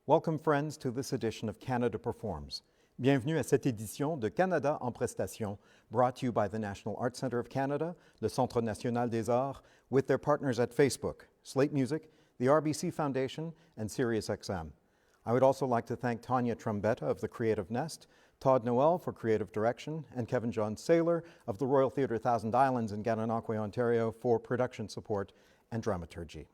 Welcome, friends, to this edition of Canada Performs. Bienvenue à cette édition de Canada en prestation, brought to you by the National Arts Centre of Canada, le Centre National des Arts, with their partners at Facebook, Slate Music, the RBC Foundation, and SiriusXM. I would also like to thank Tanya Trombetta of the Creative Nest, Todd Noel for creative direction, and Kevin John Saylor of the Royal Theatre Thousand Islands in Gananoque, Ontario for production support and dramaturgy.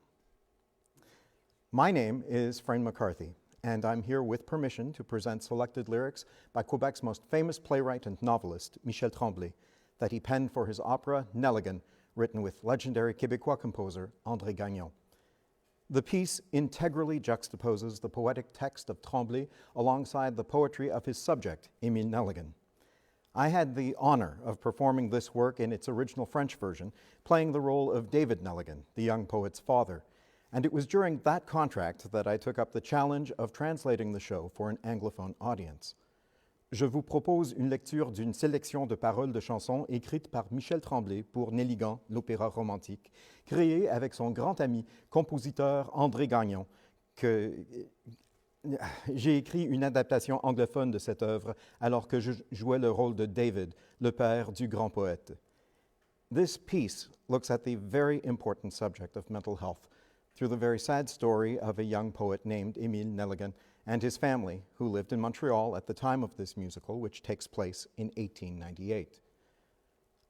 My name is Frayne McCarthy, and I'm here with permission to present selected lyrics by Quebec's most famous playwright and novelist, Michel Tremblay, that he penned for his opera Nelligan, written with legendary Quebecois composer André Gagnon. The piece integrally juxtaposes the poetic text of Tremblay alongside the poetry of his subject, Émile Nelligan. I had the honor of performing this work in its original French version, playing the role of David Nelligan, the young poet's father. And it was during that contract that I took up the challenge of translating the show for an Anglophone audience. Je vous propose une lecture d'une sélection de paroles de chansons écrites par Michel Tremblay pour Nelligan, l'opéra romantique, créé avec son grand ami, compositeur André Gagnon, que j'ai écrit une adaptation anglophone de cette œuvre alors que je jouais le rôle de David, le père du grand poète. This piece looks at the very important subject of mental health through the very sad story of a young poet named Émile Nelligan and his family, who lived in Montreal at the time of this musical, which takes place in 1898.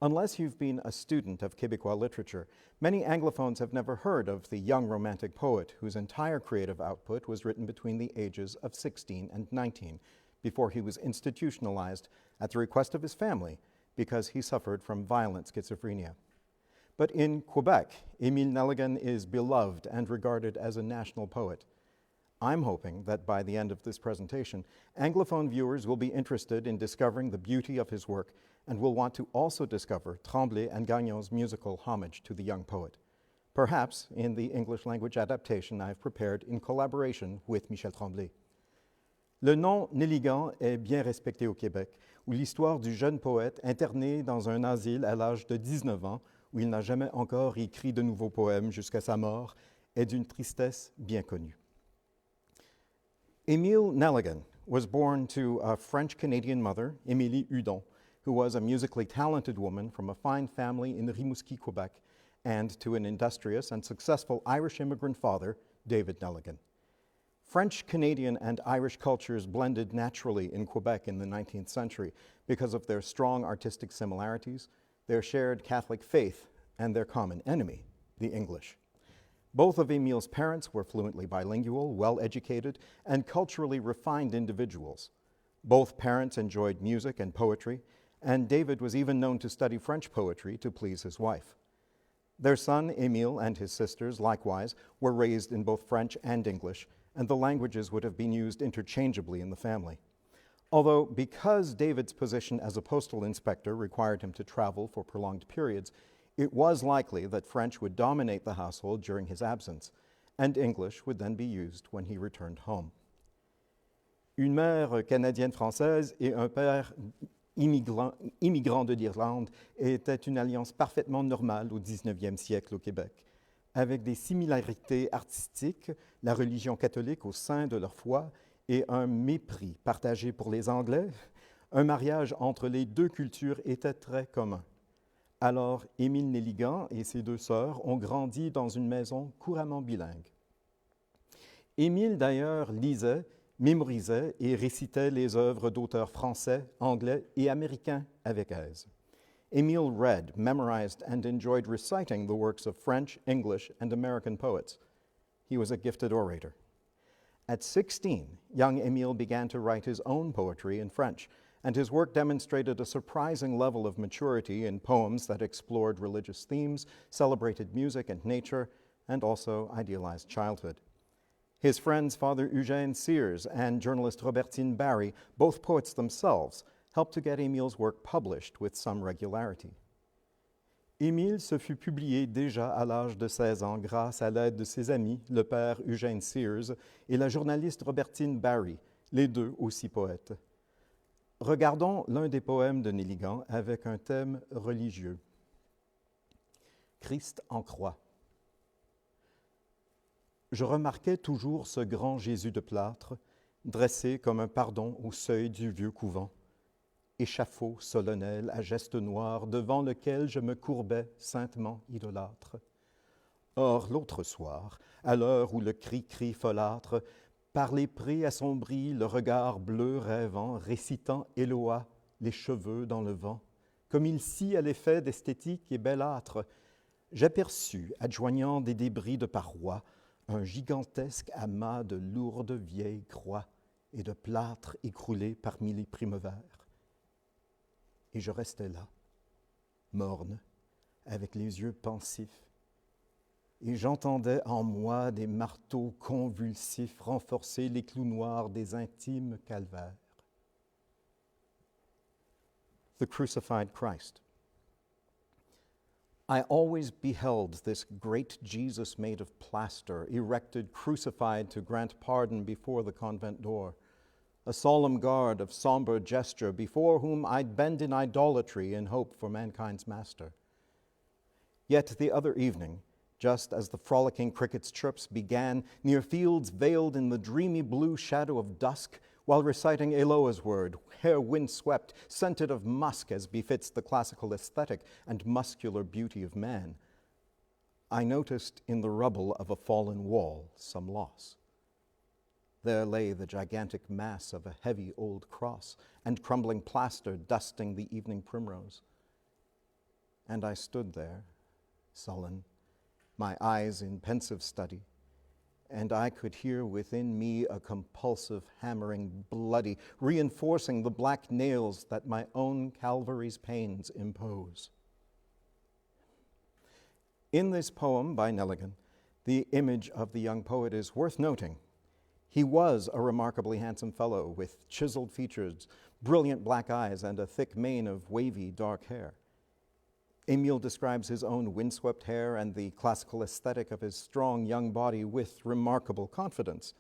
Unless you've been a student of Quebecois literature, many Anglophones have never heard of the young romantic poet whose entire creative output was written between the ages of 16 and 19, before he was institutionalized at the request of his family because he suffered from violent schizophrenia. But in Quebec, Émile Nelligan is beloved and regarded as a national poet. I'm hoping that by the end of this presentation, Anglophone viewers will be interested in discovering the beauty of his work and will want to also discover Tremblay and Gagnon's musical homage to the young poet, perhaps in the English language adaptation I've prepared in collaboration with Michel Tremblay. Le nom Nelligan est bien respecté au Québec, où l'histoire du jeune poète interné dans un asile à l'âge de 19 ans, où il n'a jamais encore écrit de nouveaux poèmes jusqu'à sa mort, est d'une tristesse bien connue. Émile Nelligan was born to a French-Canadian mother, Émilie Hudon, who was a musically talented woman from a fine family in Rimouski, Quebec, and to an industrious and successful Irish immigrant father, David Nelligan. French, Canadian, and Irish cultures blended naturally in Quebec in the 19th century because of their strong artistic similarities, their shared Catholic faith, and their common enemy, the English. Both of Émile's parents were fluently bilingual, well-educated, and culturally refined individuals. Both parents enjoyed music and poetry, and David was even known to study French poetry to please his wife. Their son, Émile, and his sisters, likewise, were raised in both French and English, and the languages would have been used interchangeably in the family. Although, because David's position as a postal inspector required him to travel for prolonged periods, it was likely that French would dominate the household during his absence, and English would then be used when he returned home. Une mère canadienne-française et un père immigrant de l'Irlande était une alliance parfaitement normale au 19e siècle au Québec, avec des similarités artistiques, la religion catholique au sein de leur foi et un mépris partagé pour les Anglais. Un mariage entre les deux cultures était très commun. Alors, Émile Nelligan et ses deux sœurs ont grandi dans une maison couramment bilingue. Émile, d'ailleurs, lisait, mémorisait et récitait les œuvres d'auteurs français, anglais et américains avec aise. Émile read, memorized, and enjoyed reciting the works of French, English, and American poets. He was a gifted orator. At 16, young Émile began to write his own poetry in French, and his work demonstrated a surprising level of maturity in poems that explored religious themes, celebrated music and nature, and also idealized childhood. His friends Father Eugène Sears and journalist Robertine Barry, both poets themselves, helped to get Émile's work published with some regularity. Émile se fut publié déjà à l'âge de 16 ans grâce à l'aide de ses amis, le père Eugène Sears et la journaliste Robertine Barry, les deux aussi poètes. Regardons l'un des poèmes de Nelligan avec un thème religieux. Christ en croix. je remarquais toujours ce grand Jésus de plâtre, dressé comme un pardon au seuil du vieux couvent, échafaud solennel à gestes noirs devant lequel je me courbais saintement idolâtre. Or, l'autre soir, à l'heure où le cri-cri folâtre, par les prés assombris, le regard bleu rêvant, récitant Éloa, les cheveux dans le vent, comme il scie à l'effet d'esthétique et bellâtre, j'aperçus, adjoignant des débris de parois, un gigantesque amas de lourdes vieilles croix et de plâtre écroulés parmi les primevères. Et je restais là, morne, avec les yeux pensifs, et j'entendais en moi des marteaux convulsifs renforcer les clous noirs des intimes calvaires. The Crucified Christ. I always beheld this great Jesus made of plaster, erected, crucified to grant pardon before the convent door, a solemn guard of somber gesture before whom I'd bend in idolatry in hope for mankind's master. Yet the other evening, just as the frolicking cricket's chirps began, near fields veiled in the dreamy blue shadow of dusk, while reciting Eloa's word, hair wind-swept, scented of musk as befits the classical aesthetic and muscular beauty of man, I noticed in the rubble of a fallen wall some loss. There lay the gigantic mass of a heavy old cross and crumbling plaster dusting the evening primrose. And I stood there, sullen, my eyes in pensive study, and I could hear within me a compulsive hammering, bloody, reinforcing the black nails that my own Calvary's pains impose. In this poem by Nelligan, the image of the young poet is worth noting. He was a remarkably handsome fellow with chiseled features, brilliant black eyes, and a thick mane of wavy dark hair. Émile describes his own windswept hair and the classical aesthetic of his strong young body with remarkable confidence.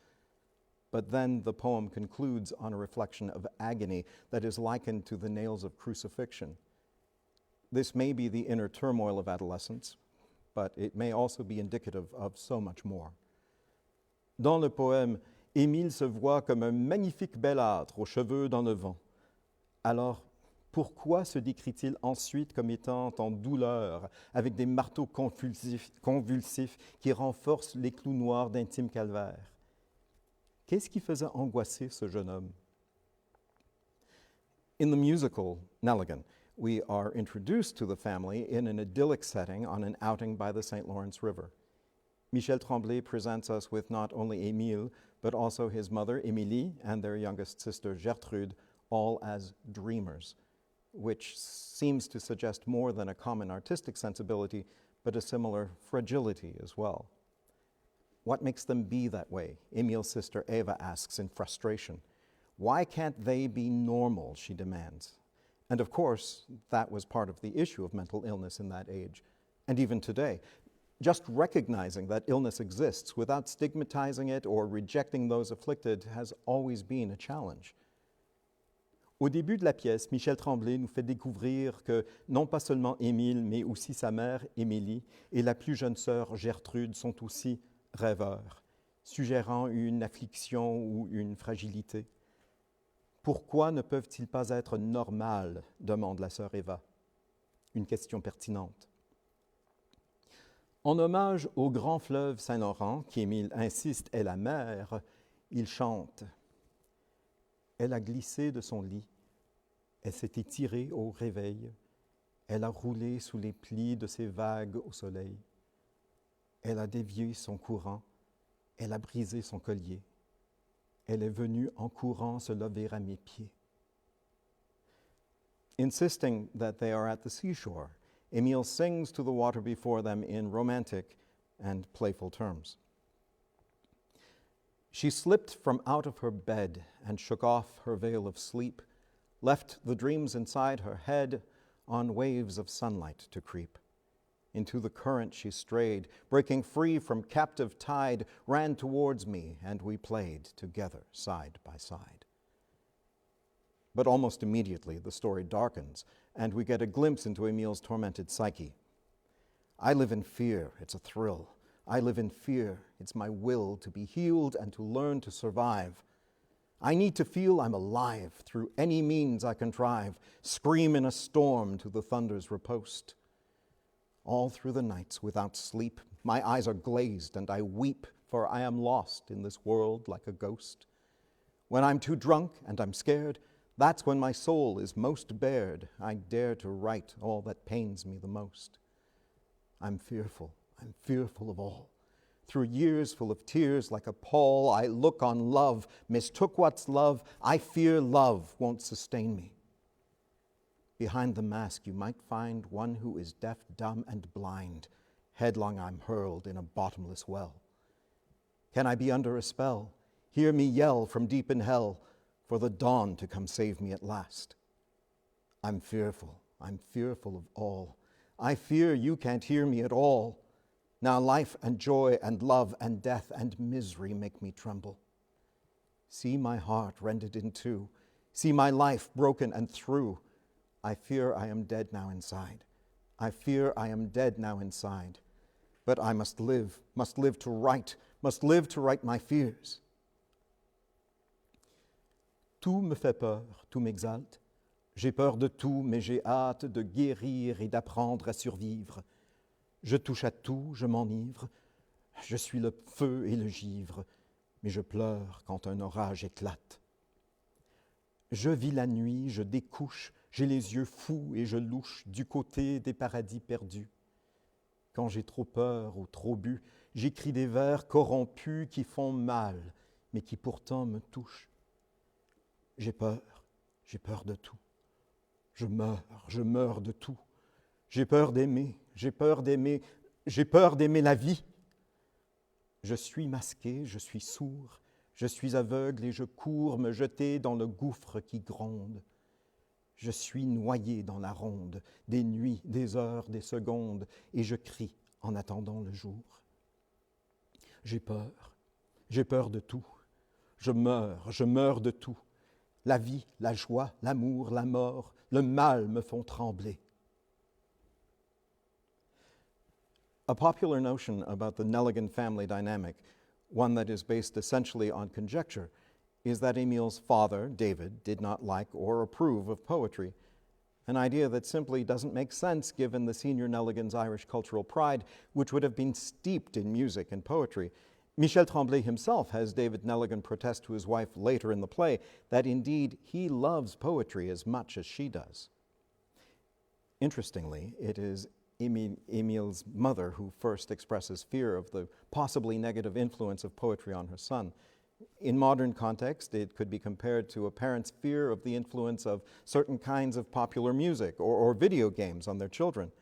But then the poem concludes on a reflection of agony that is likened to the nails of crucifixion. This may be the inner turmoil of adolescence, but it may also be indicative of so much more. Dans le poème, Émile se voit comme un magnifique bellâtre aux cheveux dans le vent. Alors, pourquoi se décrit-il ensuite comme étant en douleur, avec des marteaux convulsifs qui renforcent les clous noirs d'intime calvaire? Qu'est-ce qui faisait angoisser ce jeune homme? In the musical Nelligan, we are introduced to the family in an idyllic setting on an outing by the St. Lawrence River. Michel Tremblay presents us with not only Émile, but also his mother, Émilie, and their youngest sister, Gertrude, all as dreamers, which seems to suggest more than a common artistic sensibility, but a similar fragility as well. What makes them be that way? Émile's sister Eva asks in frustration. Why can't they be normal, she demands. And of course, that was part of the issue of mental illness in that age, and even today. Just recognizing that illness exists without stigmatizing it or rejecting those afflicted has always been a challenge. Au début de la pièce, Michel Tremblay nous fait découvrir que non pas seulement Émile, mais aussi sa mère, Émilie, et la plus jeune sœur, Gertrude, sont aussi rêveurs, suggérant une affliction ou une fragilité. Pourquoi ne peuvent-ils pas être normales, demande la sœur Eva. Une question pertinente. En hommage au grand fleuve Saint-Laurent, qui Émile insiste est la mer, il chante. Elle a glissé de son lit, elle s'est étirée au réveil, elle a roulé sous les plis de ses vagues au soleil. Elle a dévié son courant, elle a brisé son collier. Elle est venue en courant se lever à mes pieds. Insisting that they are at the seashore, Émile sings to the water before them in romantic and playful terms. She slipped from out of her bed and shook off her veil of sleep, left the dreams inside her head on waves of sunlight to creep. Into the current she strayed, breaking free from captive tide, ran towards me, and we played together side by side. But almost immediately the story darkens, and we get a glimpse into Émile's tormented psyche. I live in fear, it's a thrill, I live in fear. It's my will to be healed and to learn to survive. I need to feel I'm alive through any means I contrive, scream in a storm to the thunder's riposte. All through the nights without sleep, my eyes are glazed and I weep, for I am lost in this world like a ghost. When I'm too drunk and I'm scared, that's when my soul is most bared. I dare to write all that pains me the most. I'm fearful of all. Through years full of tears like a pall, I look on love, mistook what's love. I fear love won't sustain me. Behind the mask you might find one who is deaf, dumb, and blind. Headlong I'm hurled in a bottomless well. Can I be under a spell? Hear me yell from deep in hell, for the dawn to come save me at last. I'm fearful of all. I fear you can't hear me at all. Now life and joy and love and death and misery make me tremble. See my heart rended in two. See my life broken and through. I fear I am dead now inside. I fear I am dead now inside. But I must live to write my fears. Tout me fait peur, tout m'exalte. J'ai peur de tout, mais j'ai hâte de guérir et d'apprendre à survivre. Je touche à tout, je m'enivre. Je suis le feu et le givre, mais je pleure quand un orage éclate. Je vis la nuit, je découche, j'ai les yeux fous et je louche du côté des paradis perdus. Quand j'ai trop peur ou trop bu, j'écris des vers corrompus qui font mal, mais qui pourtant me touchent. J'ai peur de tout. Je meurs de tout. J'ai peur d'aimer la vie. Je suis masqué, je suis sourd, je suis aveugle et je cours me jeter dans le gouffre qui gronde. Je suis noyé dans la ronde des nuits, des heures, des secondes, et je crie en attendant le jour. J'ai peur de tout. Je meurs de tout. La vie, la joie, l'amour, la mort, le mal me font trembler. A popular notion about the Nelligan family dynamic, one that is based essentially on conjecture, is that Émile's father, David, did not like or approve of poetry, an idea that simply doesn't make sense given the senior Nelligan's Irish cultural pride, which would have been steeped in music and poetry. Michel Tremblay himself has David Nelligan protest to his wife later in the play that indeed he loves poetry as much as she does. Interestingly, it is Émile's mother who first expresses fear of the possibly negative influence of poetry on her son. In modern context, it could be compared to a parent's fear of the influence of certain kinds of popular music or video games on their children.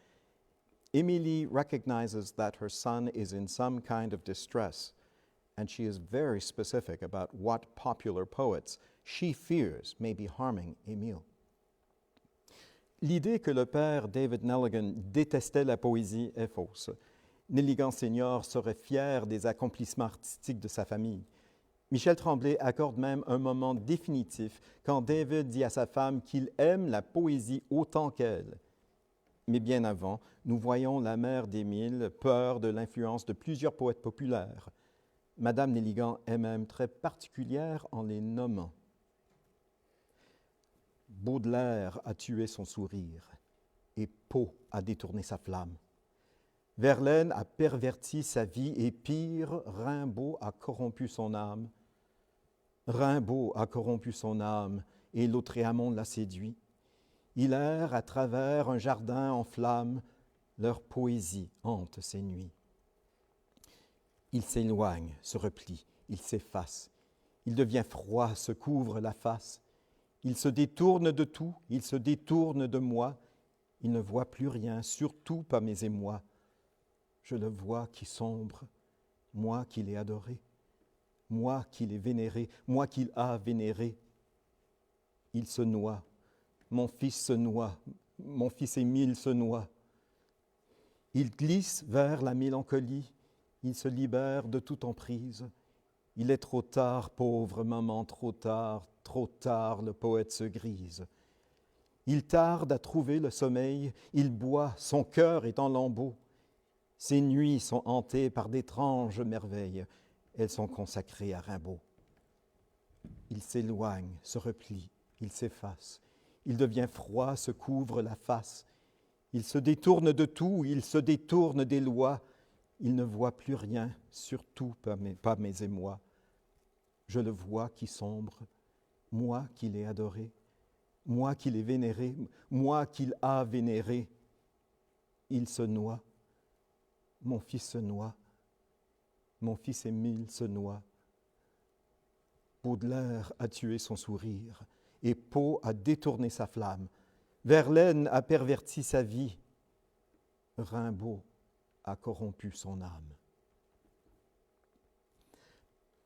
Émilie recognizes that her son is in some kind of distress, and she is very specific about what popular poets she fears may be harming Émile. L'idée que le père David Nelligan détestait la poésie est fausse. Nelligan Senior serait fier des accomplissements artistiques de sa famille. Michel Tremblay accorde même un moment définitif quand David dit à sa femme qu'il aime la poésie autant qu'elle. Mais bien avant, nous voyons la mère d'Émile peur de l'influence de plusieurs poètes populaires. Madame Nelligan est même très particulière en les nommant. Baudelaire a tué son sourire et Poe a détourné sa flamme. Verlaine a perverti sa vie et pire, Rimbaud a corrompu son âme. Rimbaud a corrompu son âme et Lautréamont l'a séduit. Il erre à travers un jardin en flammes, leur poésie hante ses nuits. Il s'éloigne, se replie, il s'efface. Il devient froid, se couvre la face. Il se détourne de tout, il se détourne de moi. Il ne voit plus rien, surtout pas mes émois. Je le vois qui sombre, moi qui l'ai adoré, moi qui l'ai vénéré, moi qu'il a vénéré. Il se noie, mon fils se noie, mon fils Émile se noie. Il glisse vers la mélancolie, il se libère de toute emprise. Il est trop tard, pauvre maman, trop tard, le poète se grise. Il tarde à trouver le sommeil, il boit, son cœur est en lambeaux. Ces nuits sont hantées par d'étranges merveilles. Elles sont consacrées à Rimbaud. Il s'éloigne, se replie, il s'efface. Il devient froid, se couvre la face. Il se détourne de tout, il se détourne des lois. Il ne voit plus rien, surtout pas mes émois. Je le vois qui sombre, moi qui l'ai adoré, moi qui l'ai vénéré, moi qu'il a vénéré. Il se noie, mon fils se noie, mon fils Émile se noie. Baudelaire a tué son sourire, et Poe a détourné sa flamme. Verlaine a perverti sa vie. Rimbaud a corrompu son âme.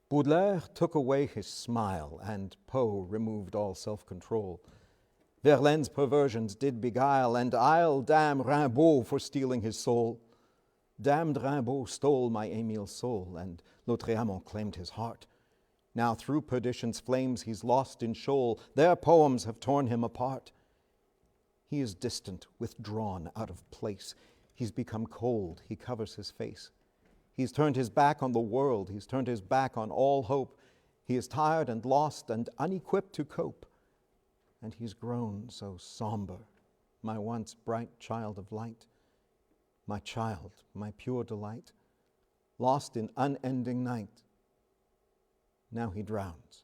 Baudelaire took away his smile, and Poe removed all self-control. Verlaine's perversions did beguile, and I'll damn Rimbaud for stealing his soul. Damned Rimbaud stole my Émile's soul, and Lautréamont claimed his heart. Now through perdition's flames he's lost in shoal. Their poems have torn him apart. He is distant, withdrawn, out of place. He's become cold, he covers his face. He's turned his back on the world, he's turned his back on all hope. He is tired and lost and unequipped to cope. And he's grown so somber, my once bright child of light. My child, my pure delight, lost in unending night. Now he drowns.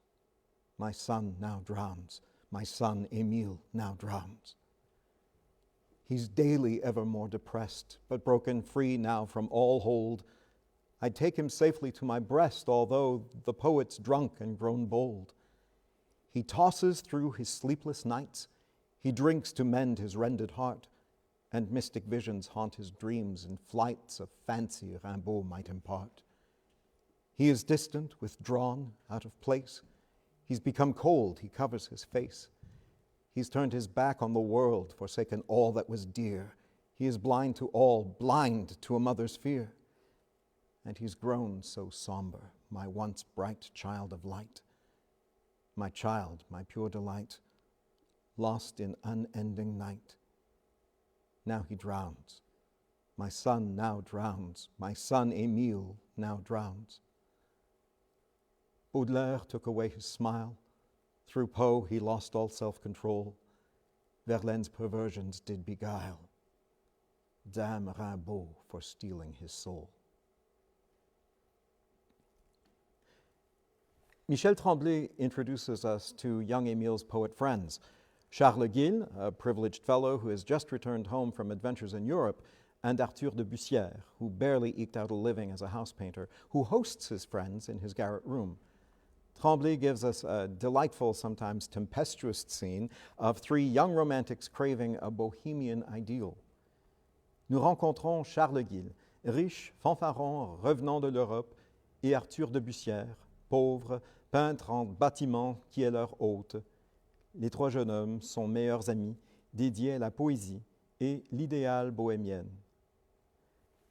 My son now drowns. My son, Émile, now drowns. He's daily ever more depressed, but broken free now from all hold. I'd take him safely to my breast, although the poet's drunk and grown bold. He tosses through his sleepless nights. He drinks to mend his rended heart, and mystic visions haunt his dreams in flights of fancy Rimbaud might impart. He is distant, withdrawn, out of place. He's become cold, he covers his face. He's turned his back on the world, forsaken all that was dear. He is blind to all, blind to a mother's fear. And he's grown so somber, my once bright child of light. My child, my pure delight, lost in unending night. Now he drowns. My son now drowns. My son, Émile, now drowns. Baudelaire took away his smile. Through Poe he lost all self-control. Verlaine's perversions did beguile. Damn Rimbaud for stealing his soul. Michel Tremblay introduces us to young Émile's poet friends. Charles Guil, a privileged fellow who has just returned home from adventures in Europe, and Arthur de Bussière, who barely eked out a living as a house painter, who hosts his friends in his garret room. Tremblay gives us a delightful, sometimes tempestuous scene of three young romantics craving a bohemian ideal. Nous rencontrons Charles Guil, riche, fanfaron, revenant de l'Europe, et Arthur de Bussière, pauvre, peintre en bâtiment qui est leur hôte. Les trois jeunes hommes sont meilleurs amis, dédiés à la poésie et l'idéal bohémienne.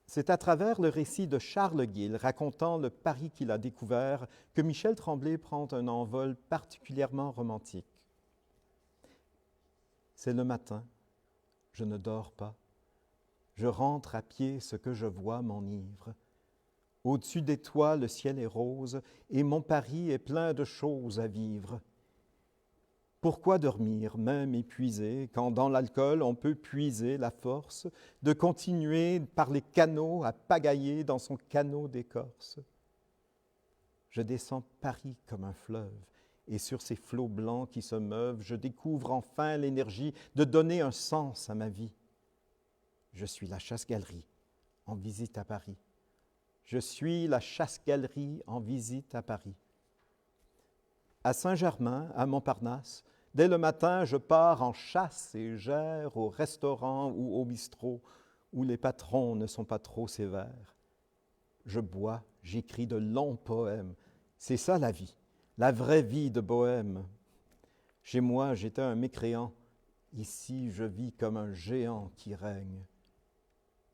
C'est à travers le récit de Charles Guil racontant le Paris qu'il a découvert que Michel Tremblay prend un envol particulièrement romantique. C'est le matin, je ne dors pas, je rentre à pied, ce que je vois m'enivre. Au-dessus des toits, le ciel est rose et mon Paris est plein de choses à vivre. Pourquoi dormir, même épuisé, quand dans l'alcool on peut puiser la force de continuer par les canaux à pagailler dans son canot d'écorce? Je descends Paris comme un fleuve, et sur ces flots blancs qui se meuvent, je découvre enfin l'énergie de donner un sens à ma vie. Je suis la chasse-galerie en visite à Paris. Je suis la chasse-galerie en visite à Paris. À Saint-Germain, à Montparnasse, dès le matin, je pars en chasse et j'erre au restaurant ou au bistrot où les patrons ne sont pas trop sévères. Je bois, j'écris de longs poèmes. C'est ça la vraie vie de bohème. Chez moi, j'étais un mécréant. Ici, je vis comme un géant qui règne.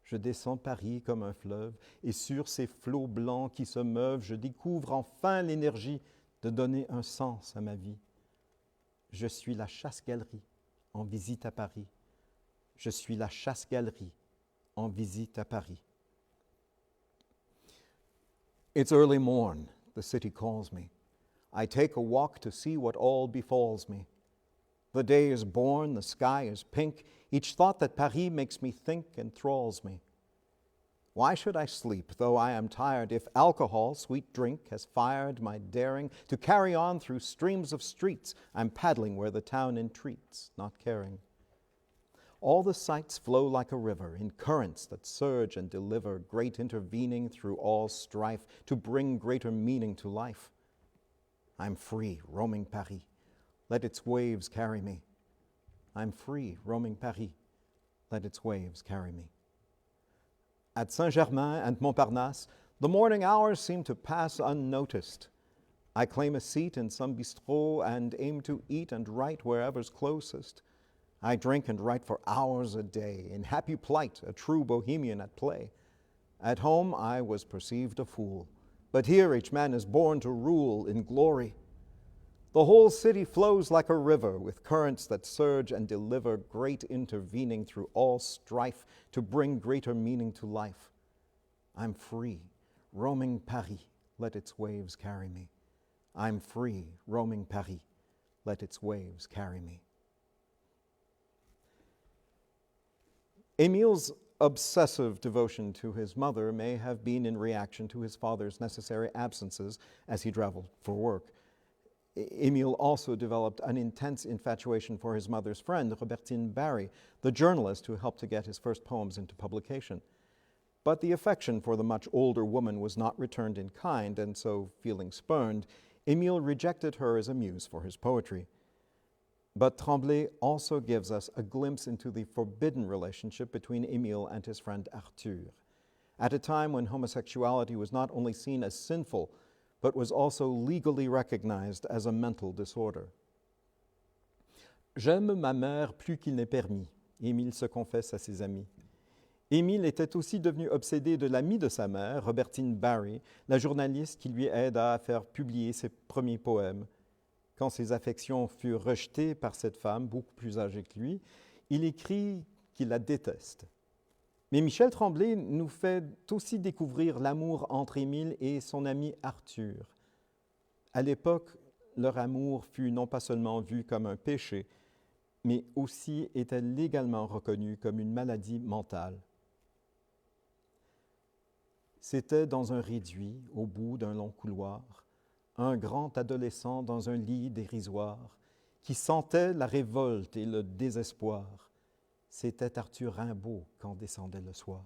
Je descends Paris comme un fleuve, et sur ces flots blancs qui se meuvent, je découvre enfin l'énergie de donner un sens à ma vie. Je suis la chasse-galerie en visite à Paris. Je suis la chasse-galerie en visite à Paris. It's early morn, the city calls me. I take a walk to see what all befalls me. The day is born, the sky is pink. Each thought that Paris makes me think enthralls me. Why should I sleep, though I am tired, if alcohol, sweet drink, has fired my daring to carry on through streams of streets? I'm paddling where the town entreats, not caring. All the sights flow like a river in currents that surge and deliver, great intervening through all strife to bring greater meaning to life. I'm free, roaming Paris. Let its waves carry me. I'm free, roaming Paris. Let its waves carry me. At Saint-Germain and Montparnasse, the morning hours seem to pass unnoticed. I claim a seat in some bistrot and aim to eat and write wherever's closest. I drink and write for hours a day, in happy plight, a true bohemian at play. At home I was perceived a fool, but here each man is born to rule in glory. The whole city flows like a river with currents that surge and deliver, great intervening through all strife to bring greater meaning to life. I'm free, roaming Paris, let its waves carry me. I'm free, roaming Paris, let its waves carry me. Émile's obsessive devotion to his mother may have been in reaction to his father's necessary absences as he traveled for work. Émile also developed an intense infatuation for his mother's friend, Robertine Barry, the journalist who helped to get his first poems into publication. But the affection for the much older woman was not returned in kind, and so, feeling spurned, Émile rejected her as a muse for his poetry. But Tremblay also gives us a glimpse into the forbidden relationship between Émile and his friend Arthur, at a time when homosexuality was not only seen as sinful, but was also legally recognized as a mental disorder. J'aime ma mère plus qu'il n'est permis, Émile se confesse à ses amis. Émile était aussi devenu obsédé de l'amie de sa mère, Robertine Barry, la journaliste qui lui aide à faire publier ses premiers poèmes. Quand ses affections furent rejetées par cette femme, beaucoup plus âgée que lui, il écrit qu'il la déteste. Mais Michel Tremblay nous fait aussi découvrir l'amour entre Émile et son ami Arthur. À l'époque, leur amour fut non pas seulement vu comme un péché, mais aussi était légalement reconnu comme une maladie mentale. C'était dans un réduit, au bout d'un long couloir, un grand adolescent dans un lit dérisoire, qui sentait la révolte et le désespoir. C'était Arthur Rimbaud quand descendait le soir.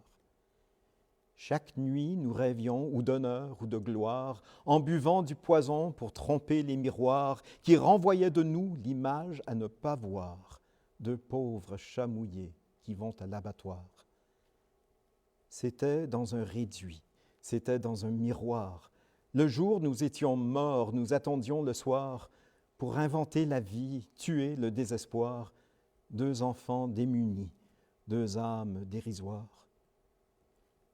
Chaque nuit, nous rêvions ou d'honneur ou de gloire, en buvant du poison pour tromper les miroirs qui renvoyaient de nous l'image à ne pas voir, de pauvres chats mouillés qui vont à l'abattoir. C'était dans un réduit, c'était dans un miroir. Le jour, nous étions morts, nous attendions le soir pour inventer la vie, tuer le désespoir. Deux enfants démunis, deux âmes dérisoires.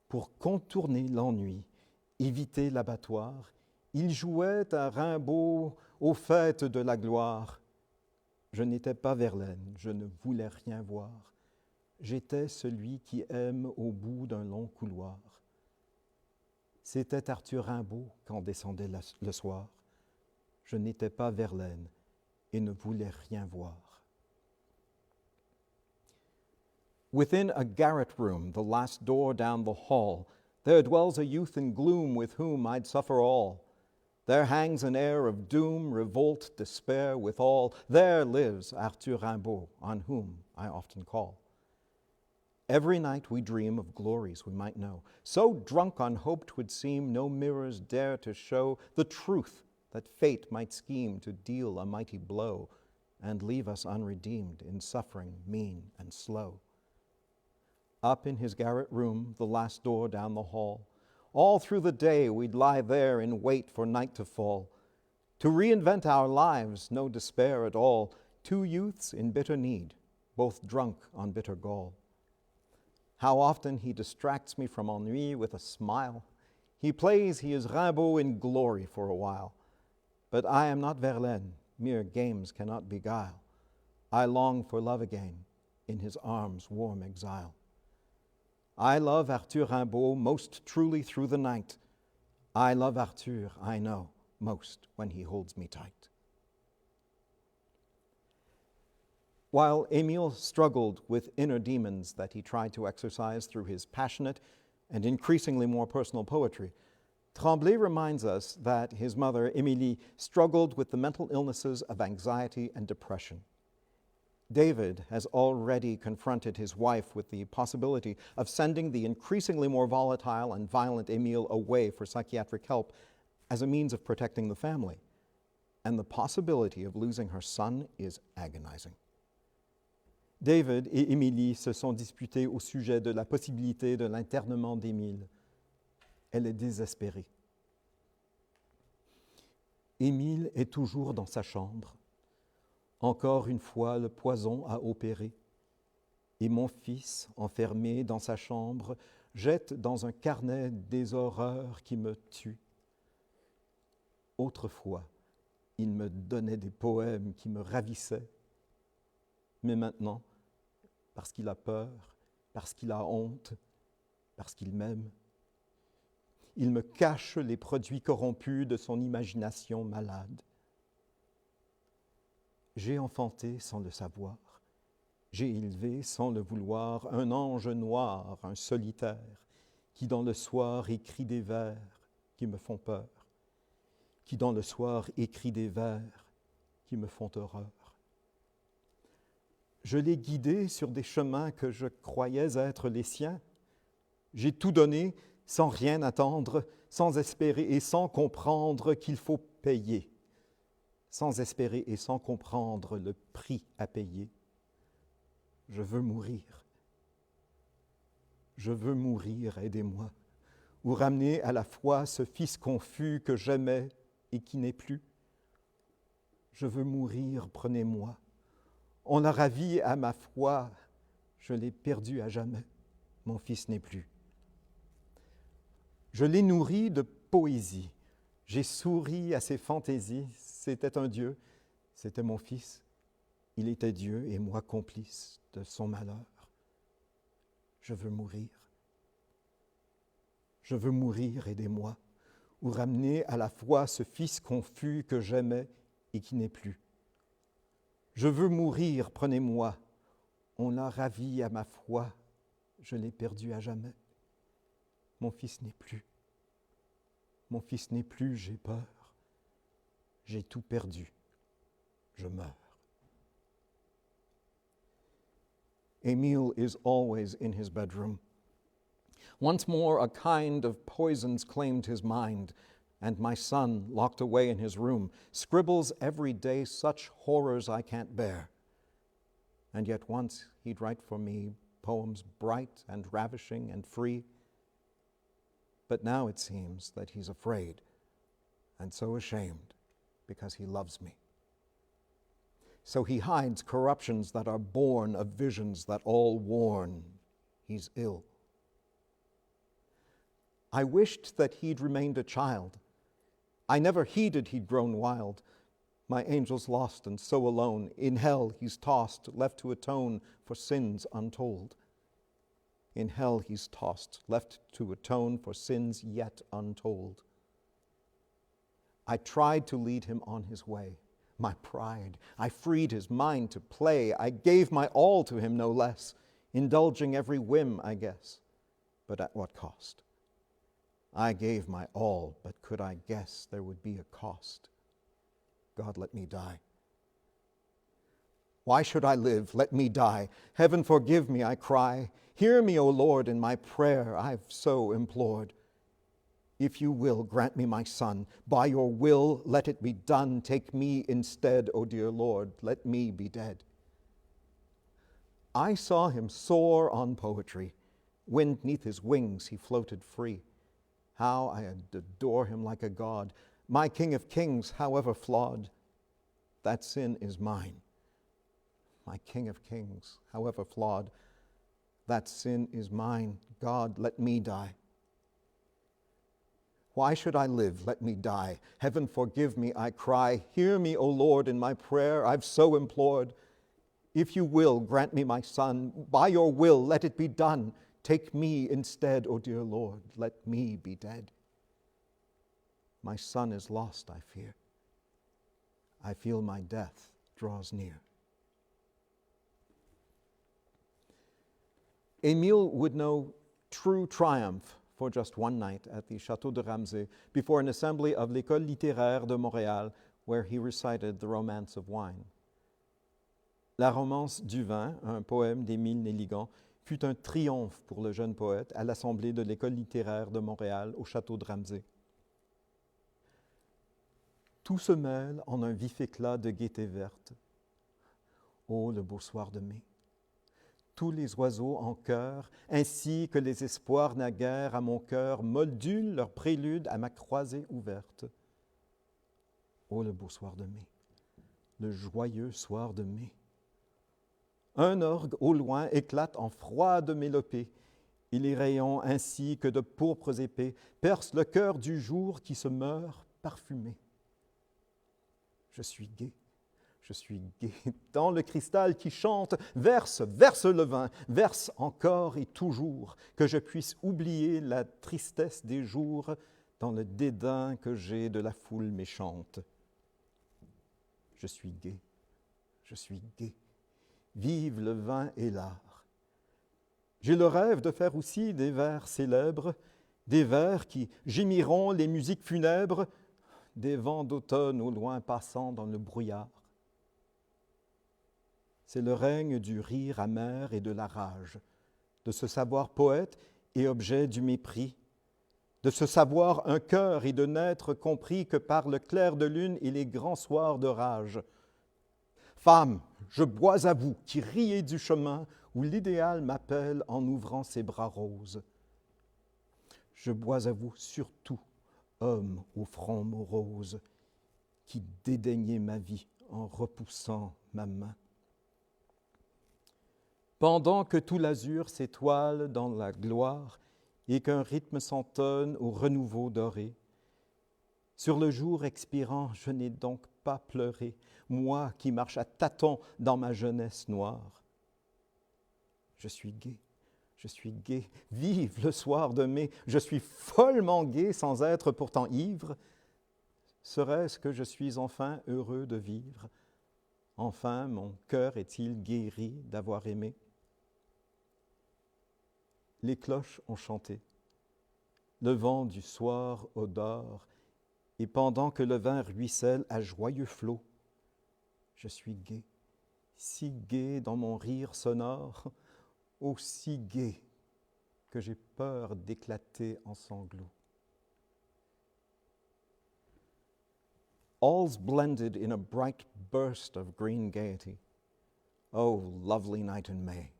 Pour contourner l'ennui, éviter l'abattoir, il jouait à Rimbaud aux fêtes de la gloire. Je n'étais pas Verlaine, je ne voulais rien voir. J'étais celui qui aime au bout d'un long couloir. C'était Arthur Rimbaud quand descendait le soir. Je n'étais pas Verlaine et ne voulais rien voir. Within a garret room, the last door down the hall, there dwells a youth in gloom with whom I'd suffer all. There hangs an air of doom, revolt, despair withal. There lives Arthur Rimbaud, on whom I often call. Every night we dream of glories we might know. So drunk on hope 'twould seem no mirrors dare to show the truth that fate might scheme to deal a mighty blow and leave us unredeemed in suffering mean and slow. Up in his garret room, the last door down the hall, all through the day we'd lie there in wait for night to fall. To reinvent our lives, no despair at all. Two youths in bitter need, both drunk on bitter gall. How often he distracts me from ennui with a smile. He plays he is Rimbaud in glory for a while. But I am not Verlaine, mere games cannot beguile. I long for love again, in his arms' warm exile. I love Arthur Rimbaud most truly through the night. I love Arthur, I know, most when he holds me tight. While Émile struggled with inner demons that he tried to exercise through his passionate and increasingly more personal poetry, Tremblay reminds us that his mother, Émilie, struggled with the mental illnesses of anxiety and depression. David has already confronted his wife with the possibility of sending the increasingly more volatile and violent Émile away for psychiatric help as a means of protecting the family. And the possibility of losing her son is agonizing. David et Émilie se sont disputés au sujet de la possibilité de l'internement d'Émile. Elle est désespérée. Émile est toujours dans sa chambre. Encore une fois, le poison a opéré. Et mon fils, enfermé dans sa chambre, jette dans un carnet des horreurs qui me tuent. Autrefois, il me donnait des poèmes qui me ravissaient. Mais maintenant, parce qu'il a peur, parce qu'il a honte, parce qu'il m'aime, il me cache les produits corrompus de son imagination malade. J'ai enfanté sans le savoir, j'ai élevé sans le vouloir un ange noir, un solitaire, qui dans le soir écrit des vers qui me font peur, qui dans le soir écrit des vers qui me font horreur. Je l'ai guidé sur des chemins que je croyais être les siens. J'ai tout donné sans rien attendre, sans espérer et sans comprendre qu'il faut payer, sans espérer et sans comprendre le prix à payer. Je veux mourir. Je veux mourir, aidez-moi, ou ramener à la fois ce fils confus que j'aimais et qui n'est plus. Je veux mourir, prenez-moi. On l'a ravi à ma foi, je l'ai perdu à jamais, mon fils n'est plus. Je l'ai nourri de poésie, j'ai souri à ses fantaisies, c'était un Dieu, c'était mon fils, il était Dieu et moi complice de son malheur. Je veux mourir. Je veux mourir, aidez-moi, ou ramener à la fois ce fils confus que j'aimais et qui n'est plus. Je veux mourir, prenez-moi. On l'a ravi à ma foi, je l'ai perdu à jamais. Mon fils n'est plus. Mon fils n'est plus, j'ai peur. J'ai tout perdu. Je meurs. Émile is always in his bedroom. Once more, a kind of poisons claimed his mind, and my son, locked away in his room, scribbles every day such horrors I can't bear. And yet once he'd write for me poems bright and ravishing and free. But now it seems that he's afraid, and so ashamed, because he loves me. So he hides corruptions that are born of visions that all warn. He's ill. I wished that he'd remained a child. I never heeded he'd grown wild. My angel's lost and so alone. In hell he's tossed, left to atone for sins untold. In hell he's tossed, left to atone for sins yet untold. I tried to lead him on his way. My pride, I freed his mind to play. I gave my all to him, no less, indulging every whim, I guess. But at what cost? I gave my all, but could I guess there would be a cost? God, let me die. Why should I live? Let me die. Heaven forgive me, I cry. Hear me, O Lord, in my prayer I've so implored. If you will, grant me my son. By your will, let it be done. Take me instead, O dear Lord. Let me be dead. I saw him soar on poetry. Wind 'neath his wings, he floated free. How I adore him like a god. My King of Kings, however flawed, that sin is mine. My King of Kings, however flawed, that sin is mine. God, let me die. Why should I live? Let me die. Heaven forgive me, I cry. Hear me, O Lord, in my prayer I've so implored. If you will, grant me my son. By your will, let it be done. Take me instead, O dear Lord, let me be dead. My son is lost, I fear. I feel my death draws near. Émile would know true triumph for just one night at the Château de Ramsay before an assembly of l'École littéraire de Montréal where he recited the Romance of Wine. La Romance du vin, un poème d'Émile Nelligan, fut un triomphe pour le jeune poète à l'Assemblée de l'École littéraire de Montréal au Château de Ramsay. Tout se mêle en un vif éclat de gaieté verte. Oh, le beau soir de mai! Tous les oiseaux en chœur, ainsi que les espoirs naguère à mon cœur, modulent leur prélude à ma croisée ouverte. Oh, le beau soir de mai! Le joyeux soir de mai! Un orgue au loin éclate en froide mélopée, et les rayons ainsi que de pourpres épées percent le cœur du jour qui se meurt parfumé. Je suis gai, dans le cristal qui chante, verse le vin, verse encore et toujours, que je puisse oublier la tristesse des jours dans le dédain que j'ai de la foule méchante. Je suis gai, vive le vin et l'art. J'ai le rêve de faire aussi des vers célèbres, des vers qui gémiront les musiques funèbres, des vents d'automne au loin passant dans le brouillard. C'est le règne du rire amer et de la rage, de se savoir poète et objet du mépris, de se savoir un cœur et de n'être compris que par le clair de lune et les grands soirs de rage. Femme, je bois à vous qui riez du chemin où l'idéal m'appelle en ouvrant ses bras roses. Je bois à vous surtout, homme au front morose, qui dédaignez ma vie en repoussant ma main. Pendant que tout l'azur s'étoile dans la gloire et qu'un rythme s'entonne au renouveau doré, sur le jour expirant, je n'ai donc pas pleuré, moi qui marche à tâtons dans ma jeunesse noire. Je suis gai, vive le soir de mai, je suis follement gai sans être pourtant ivre. Serait-ce que je suis enfin heureux de vivre? Enfin, mon cœur est-il guéri d'avoir aimé? Les cloches ont chanté, le vent du soir odore, et pendant que le vin ruisselle à joyeux flots, je suis gai, si gai dans mon rire sonore, aussi gai que j'ai peur d'éclater en sanglots. All's blended in a bright burst of green gaiety. Oh, lovely night in May!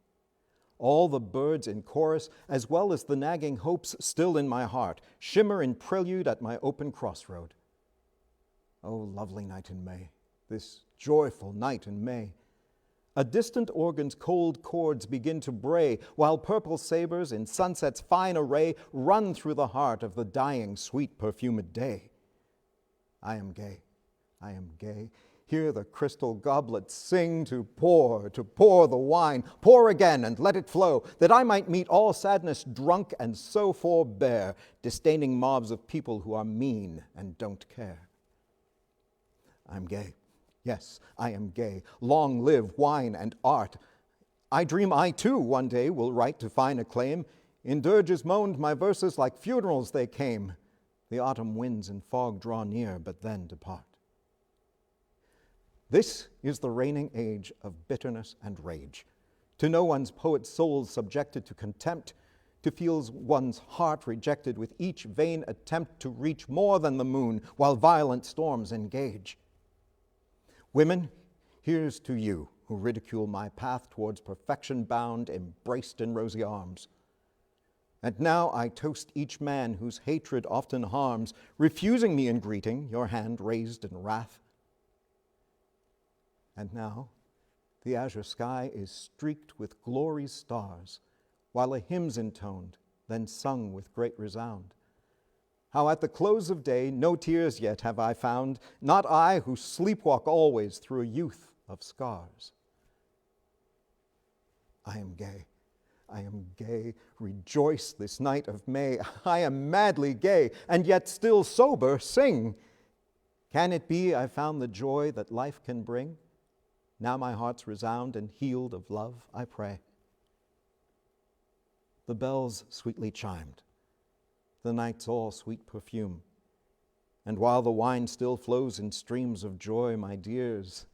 All the birds in chorus, as well as the nagging hopes still in my heart, shimmer in prelude at my open crossroad. Oh, lovely night in May, this joyful night in May. A distant organ's cold chords begin to bray, while purple sabers in sunset's fine array run through the heart of the dying, sweet, perfumed day. I am gay. Hear the crystal goblets sing to pour the wine. Pour again and let it flow, that I might meet all sadness drunk and so forbear, disdaining mobs of people who are mean and don't care. I'm gay. Yes, I am gay. Long live wine and art. I dream I too one day will write to fine acclaim. In dirges moaned my verses like funerals they came. The autumn winds and fog draw near, but then depart. This is the reigning age of bitterness and rage. To know one's poet's soul subjected to contempt, to feel one's heart rejected with each vain attempt to reach more than the moon while violent storms engage. Women, here's to you who ridicule my path towards perfection bound, embraced in rosy arms. And now I toast each man whose hatred often harms, refusing me in greeting, your hand raised in wrath. And now the azure sky is streaked with glory's stars, while a hymn's intoned, then sung with great resound. How at the close of day no tears yet have I found, not I who sleepwalk always through a youth of scars. I am gay. I am gay, rejoice this night of May. I am madly gay, and yet still sober, sing. Can it be I found the joy that life can bring? Now my heart's resound and healed of love, I pray. The bells sweetly chimed. The night's all sweet perfume. And while the wine still flows in streams of joy, my dears,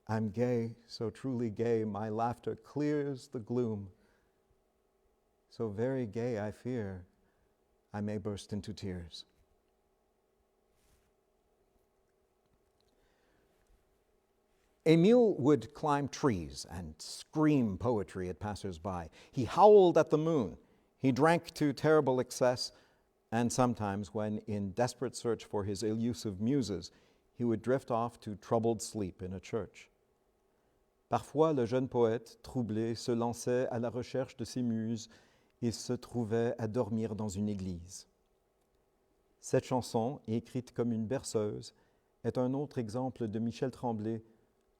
I'm gay, so truly gay, my laughter clears the gloom. So very gay, I fear, I may burst into tears. Émile would climb trees and scream poetry at passers-by. He howled at the moon. He drank to terrible excess, and sometimes, when in desperate search for his elusive muses, he would drift off to troubled sleep in a church. Parfois, le jeune poète, troublé, se lançait à la recherche de ses muses et se trouvait à dormir dans une église. Cette chanson, écrite comme une berceuse, est un autre exemple de Michel Tremblay,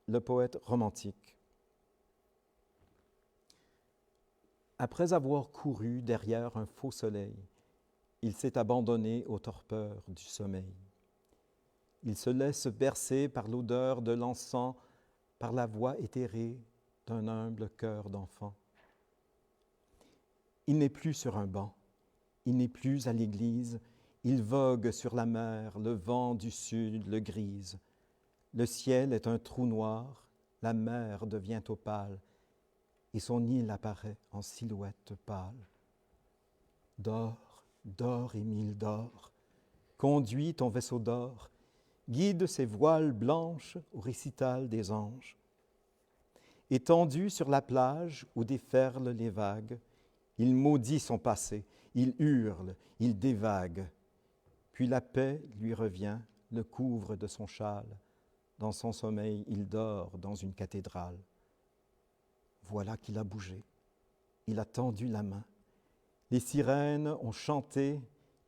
le poète romantique. Après avoir couru derrière un faux soleil, il s'est abandonné aux torpeurs du sommeil. Il se laisse bercer par l'odeur de l'encens, par la voix éthérée d'un humble cœur d'enfant. Il n'est plus sur un banc, il n'est plus à l'église, il vogue sur la mer, le vent du sud le grise. Le ciel est un trou noir, la mer devient opale, et son île apparaît en silhouette pâle. Dors, dors, Émile, dors, conduis ton vaisseau d'or, guide ses voiles blanches au récital des anges. Étendu sur la plage où déferlent les vagues, il maudit son passé, il hurle, il dévague. Puis la paix lui revient, le couvre de son châle. Dans son sommeil, il dort dans une cathédrale. Voilà qu'il a bougé, il a tendu la main. Les sirènes ont chanté,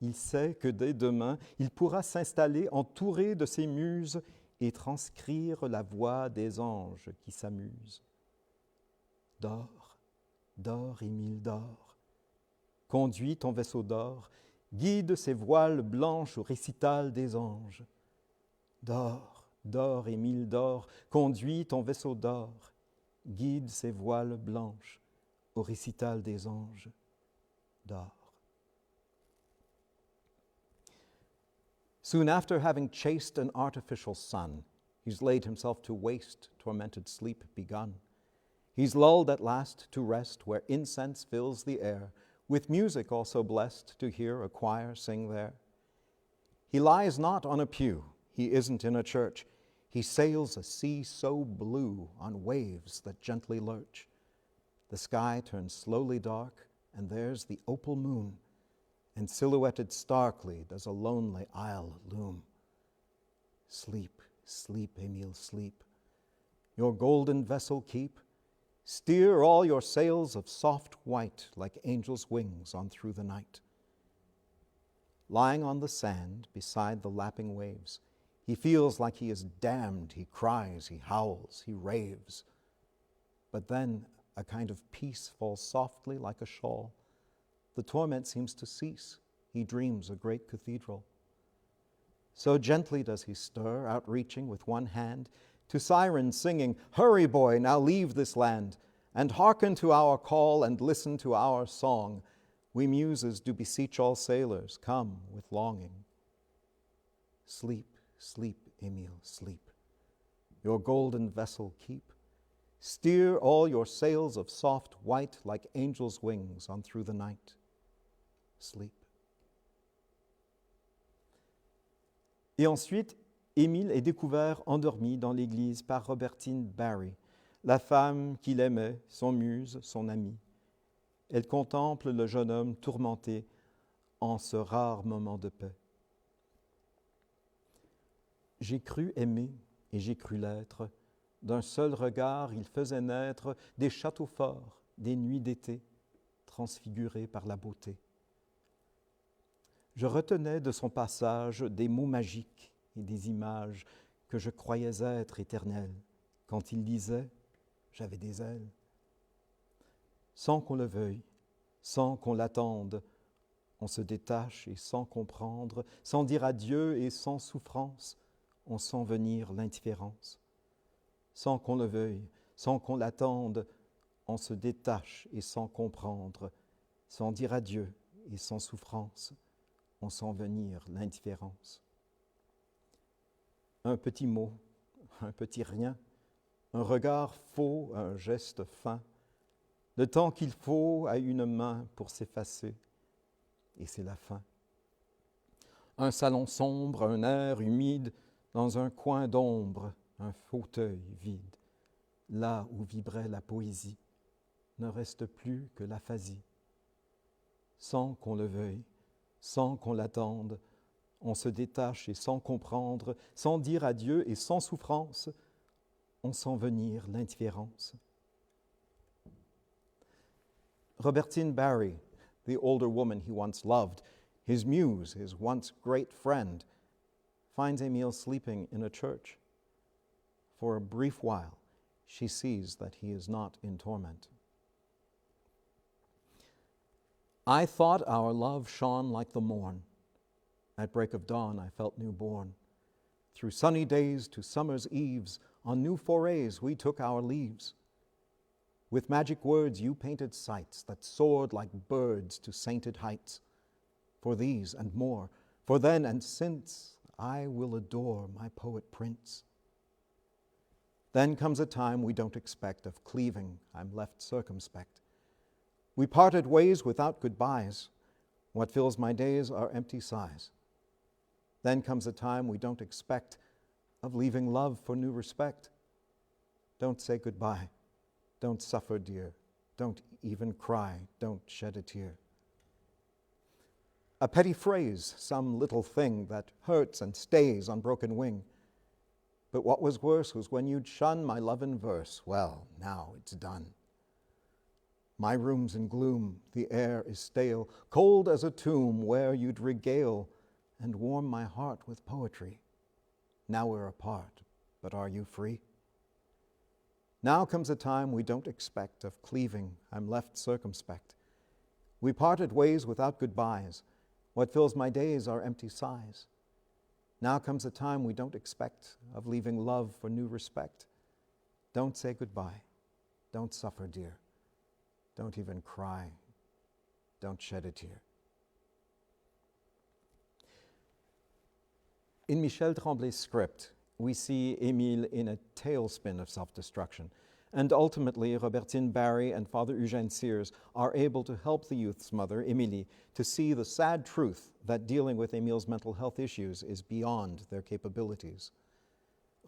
il sait que dès demain, il pourra s'installer entouré de ses muses et transcrire la voix des anges qui s'amusent. Dors, dors, Émile, dors. Conduis ton vaisseau d'or, guide ses voiles blanches au récital des anges. Dors, dors, Émile, dors, conduis ton vaisseau d'or, guide ses voiles blanches au récital des anges. Dors. Soon after having chased an artificial sun, he's laid himself to waste, tormented sleep begun. He's lulled at last to rest where incense fills the air, with music also blessed to hear a choir sing there. He lies not on a pew, he isn't in a church. He sails a sea so blue on waves that gently lurch. The sky turns slowly dark, and there's the opal moon, and silhouetted starkly does a lonely isle loom. Sleep, sleep, Émile, sleep. Your golden vessel keep. Steer all your sails of soft white like angels' wings on through the night. Lying on the sand beside the lapping waves, he feels like he is damned. He cries, he howls, he raves. But then a kind of peace falls softly like a shawl. The torment seems to cease. He dreams a great cathedral. So gently does he stir, outreaching with one hand, to sirens singing, "Hurry, boy, now leave this land, and hearken to our call and listen to our song. We muses do beseech all sailors, come with longing." Sleep, sleep, Émile, sleep. Your golden vessel keep. Steer all your sails of soft white like angels' wings on through the night. Sleep. Et ensuite, Émile est découvert endormi dans l'église par Robertine Barry, la femme qu'il aimait, son muse, son amie. Elle contemple le jeune homme tourmenté en ce rare moment de paix. J'ai cru aimer et j'ai cru l'être. D'un seul regard, il faisait naître des châteaux forts, des nuits d'été, transfigurées par la beauté. Je retenais de son passage des mots magiques et des images que je croyais être éternelles. Quand il disait « j'avais des ailes ». Sans qu'on le veuille, sans qu'on l'attende, on se détache et sans comprendre, sans dire adieu et sans souffrance, on sent venir l'indifférence. Sans qu'on le veuille, sans qu'on l'attende, on se détache et sans comprendre, sans dire adieu et sans souffrance, on sent venir l'indifférence. Un petit mot, un petit rien, un regard faux, un geste fin, le temps qu'il faut à une main pour s'effacer, et c'est la fin. Un salon sombre, un air humide, dans un coin d'ombre, un fauteuil vide, là où vibrait la poésie, ne reste plus que l'aphasie. Sans qu'on le veuille, sans qu'on l'attende, on se détache et sans comprendre, sans dire adieu et sans souffrance, on sent venir l'indifférence. Robertine Barry, the older woman he once loved, his muse, his once great friend, finds Émile sleeping in a church. For a brief while, she sees that he is not in torment. I thought our love shone like the morn. At break of dawn, I felt newborn. Through sunny days to summer's eves, on new forays we took our leaves. With magic words you painted sights that soared like birds to sainted heights. For these and more, for then and since, I will adore my poet prince. Then comes a time we don't expect, of cleaving I'm left circumspect. We parted ways without goodbyes. What fills my days are empty sighs. Then comes a time we don't expect, of leaving love for new respect. Don't say goodbye. Don't suffer, dear. Don't even cry. Don't shed a tear. A petty phrase, some little thing that hurts and stays on broken wing. But what was worse was when you'd shun my love in verse. Well, now it's done. My room's in gloom, the air is stale, cold as a tomb where you'd regale and warm my heart with poetry. Now we're apart, but are you free? Now comes a time we don't expect, of cleaving I'm left circumspect. We parted ways without goodbyes. What fills my days are empty sighs. Now comes a time we don't expect, of leaving love for new respect. Don't say goodbye. Don't suffer, dear. Don't even cry. Don't shed a tear. In Michel Tremblay's script, we see Émile in a tailspin of self-destruction, and ultimately Robertine Barry and Father Eugène Sears are able to help the youth's mother, Émilie, to see the sad truth that dealing with Émile's mental health issues is beyond their capabilities.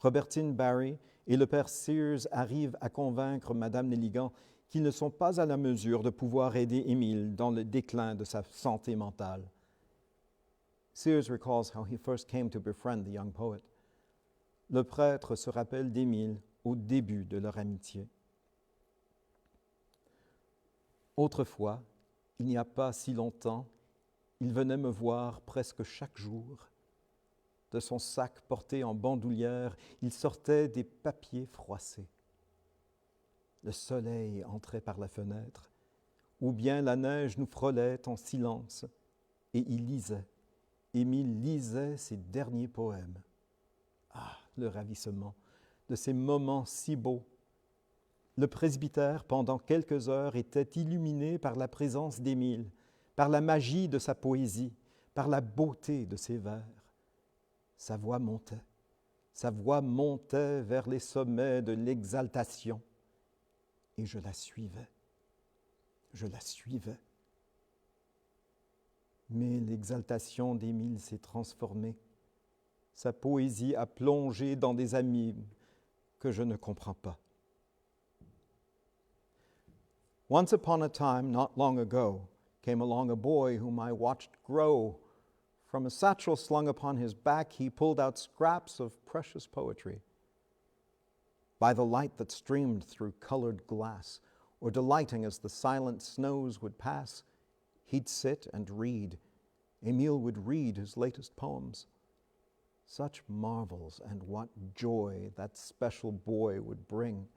Robertine Barry et le père Sears arrivent à convaincre Madame Nelligan qu'ils ne sont pas à la mesure de pouvoir aider Émile dans le déclin de sa santé mentale. Sears recalls how he first came to befriend the young poet. Le prêtre se rappelle d'Émile au début de leur amitié. Autrefois, il n'y a pas si longtemps, il venait me voir presque chaque jour. De son sac porté en bandoulière, il sortait des papiers froissés. Le soleil entrait par la fenêtre, ou bien la neige nous frôlait en silence, et il lisait. Émile lisait ses derniers poèmes. Ah, le ravissement de ces moments si beaux. Le presbytère, pendant quelques heures, était illuminé par la présence d'Émile, par la magie de sa poésie, par la beauté de ses vers. Sa voix montait vers les sommets de l'exaltation, et je la suivais. Mais l'exaltation d'Émile s'est transformée. Sa poésie a plongé dans des abîmes que je ne comprends pas. Once upon a time, not long ago, came along a boy whom I watched grow. From a satchel slung upon his back, he pulled out scraps of precious poetry. By the light that streamed through colored glass, or delighting as the silent snows would pass, he'd sit and read. Émile would read his latest poems. Such marvels and what joy that special boy would bring.